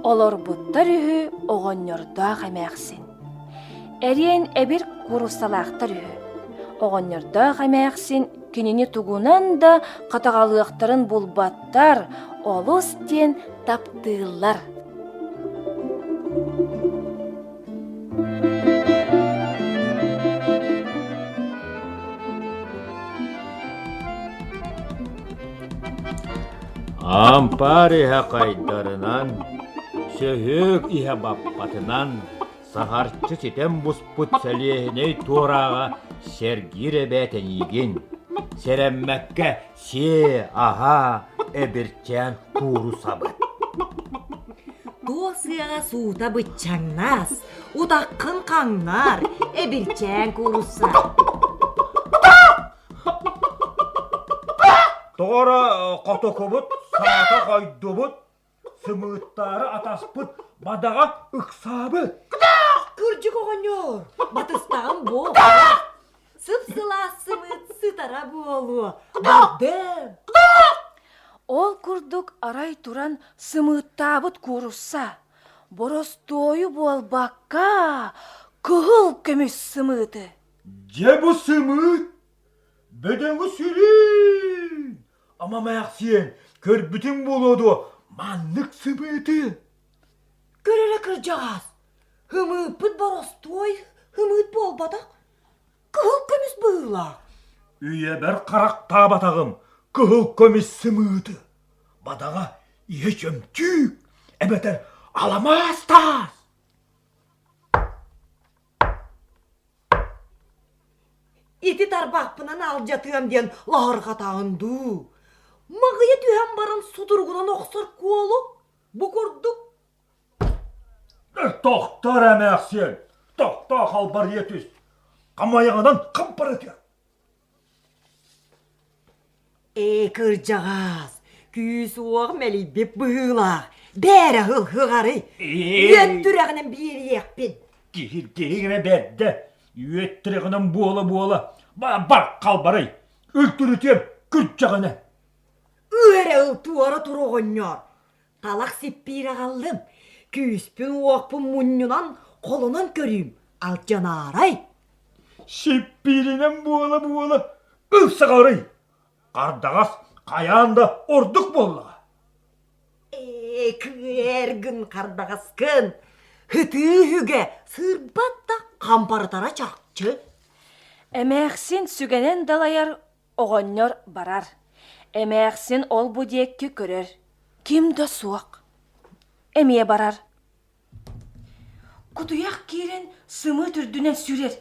Олор буттар үһү оҕонньордоох эмээхсин. Эриэн эбир курусталаахтар үһү. Оҕонньордоох эмээхсин кинини тугунан да катаҕалыахтарын булбаттар, олус диэн таптыыллар. Ампар иһэ кайдарынан, сөһүк иһэ баппатынан, сахарчы ситем буспут сэлиэһинэй туораага сергире бэтэнигин, сереммэкке аха эбирчэн кууру сабыт. Туосыяға суыта бытчаңнас, удаққын қаңнар, эбирчэн куруса. Тоғара қатокобут, саата қайдобут, сымыттары атаспыт, бадаға ықсабы. Күржік оғаньор, батыстағын бол. Сып-сыла сымыт сытара болу. Бардым. Ол курдук арай туран сымыттаабыт курусса. Боростойу болбакка кыгыл көмүс сымыты. Же бу сымыт, бөдөңі сүрін. Ама мәқсен, көрбітін болуду маннык сымыты. Көрері кіржағас. Хымыпыт боростой, хымыт болбадақ. Кыгыл көміс бұйла. Үйе бір қарақ табатағым, кыгыл көміс сымыты. Бадаға ие жөмтік, әбетер аламастас. Ити тарбақпынан ал жатыам ден лағырға тағынду. Мағыя түйем барын судырғынан оқсар қолу. Бұқырдық. Тоқтар әмәқсен, тоқта қалбар етіз. Қамайығынан қампар етер. Кыржағас, күйіс оғы мәлі беп бұғылақ. Бәрі ғыл-ғылғары. Өттіріғінің бері еқпен. Кейгіне бәдді. Өттіріғінің буылы. Бар қалбарай. Өлтірітем күртжағыны. Өрі ұлтуары тұрғыннар. Талақ сеппейрі қалдым. Күйіспен оқпын мұннынан қолынан көрейм. Ал жанарай. Сеппейрінен буылы. Үлсіғарай. Қардағас қаянда ордық болыға. Кәргін қардағаскын. Хыты үге сырбатта қампарытара чақчы. Эмээхсин сүгенен далаяр оҕонньор барар. Эмээхсин ол бу диэкки көрөр. Ким да суак. Эмие барар. Кутуяк киирен сымы түрдүнен сүрер.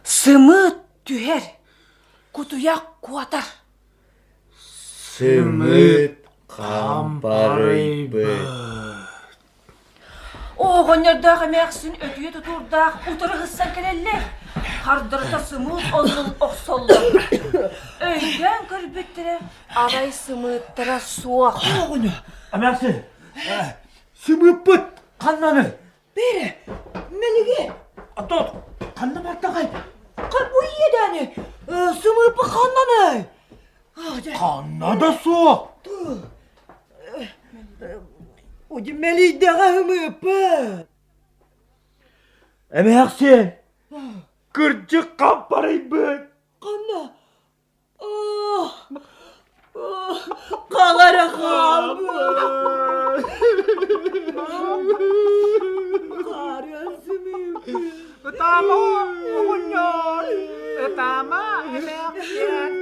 Сымы түһер. Кутуяк куатар. Сымыт қампарайбы. Оҕонньордоох эмээхсин өтүйө тутурдаах утары хыссан келеллер. Хардырыта сымыт олнун оксоллор. Өйдөн көрбүттөрө арай сымыттара суак. Оғыны, әмәксен, сымыт бұт, қаннаны. Бері, мәліге. Атот, қанна бақтағай. Қарбу едәні, сымыпы қаннаны. Қанна да суақ. Оди мәлейдіға сымыпы. Әмәксен, күрджі қампарай бұт. Қанна. Қағара қалбы. Қара сымыпы. Utama, oğunyor. Utama, emeğen.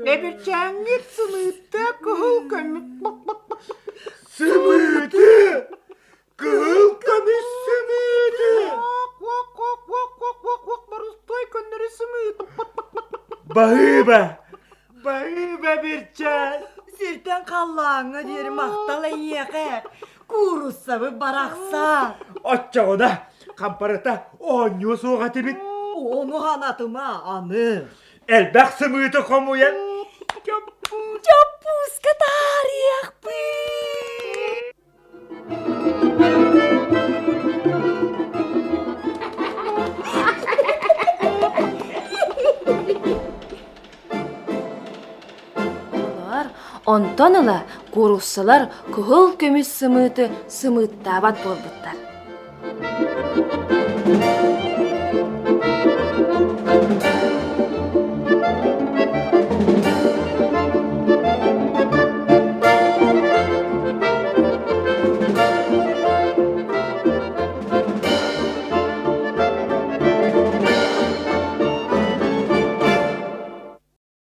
Ebirçen git sımıttı, kuhul kömür. Сымыты, кыл көміс сымыты. Вок, барыстой көндері сымыт. Бағыба бірчен. Сертен қаллаңа дері мақталы еқі. Курусабы барақса. Отчағыда қампарыта оңы соға тебет. Оны ғанатыма аны. Әлбәқ сымыты қомуен. Чапуска тарих бы. Онтон ыла куруссалар күхыл көмүс сымыты сымыттаабат болбуттар.